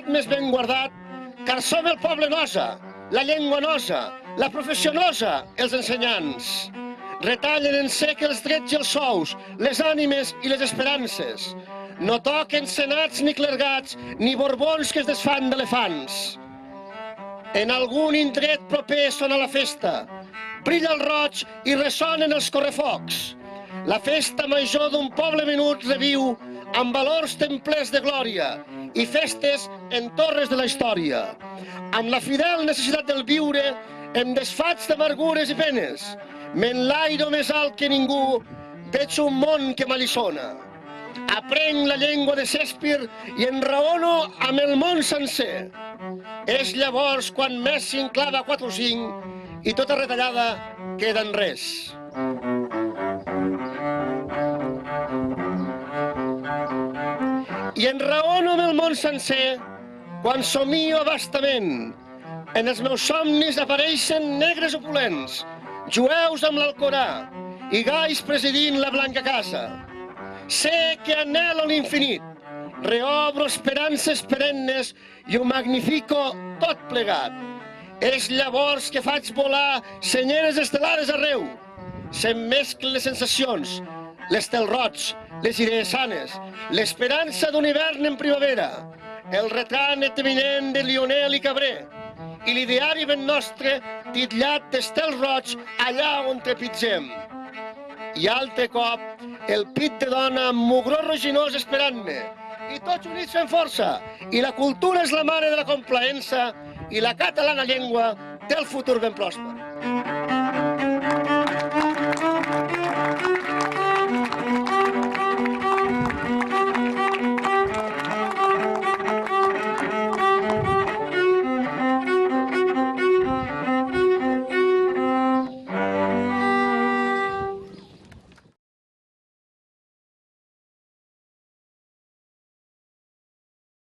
secret més ben guardat, car som el poble nosa, la llengua nosa, la professió nosa, els ensenyants. Retallen en sec els drets i els sous, les ànimes i les esperances. No toquen senats ni clergats, ni borbons que es desfan d'elefants. En algun indret proper sona la festa, brilla el roig i ressonen els correfocs. La festa major d'un poble menut reviu amb valors templers de glòria i festes en torres de la història. Amb la fidel necessitat del viure em desfaig d'amargures i penes. M'enlairo més alt que ningú, veig un món que m'alliçona. Aprenc la llengua de Shakespeare i enraono amb el món sencer. És llavors quan Messi enclava 4 o 5 i tota retallada queda en res. I enraono amb el món sencer quan somio abastament. En els meus somnis apareixen negres opulents, jueus amb l'Alcorà i gais presidint la Blanca Casa. Sé que anhelo l'infinit, reobro esperances perennes i ho magnifico tot plegat. És llavors que faig volar senyeres estel·lares arreu. Se'm mesclen les sensacions, l'estel roig, les idees sanes, l'esperança d'un hivern en primavera, el retrànet eminent de Lionel i Cabré i l'ideari ben nostre titllat d'estel roig allà on trepitgem. I altre cop, el pit de dona amb mugró ruginós esperant-me. I tots units fem força. I la cultura és la mare de la complaença i la catalana llengua té el futur ben pròsper.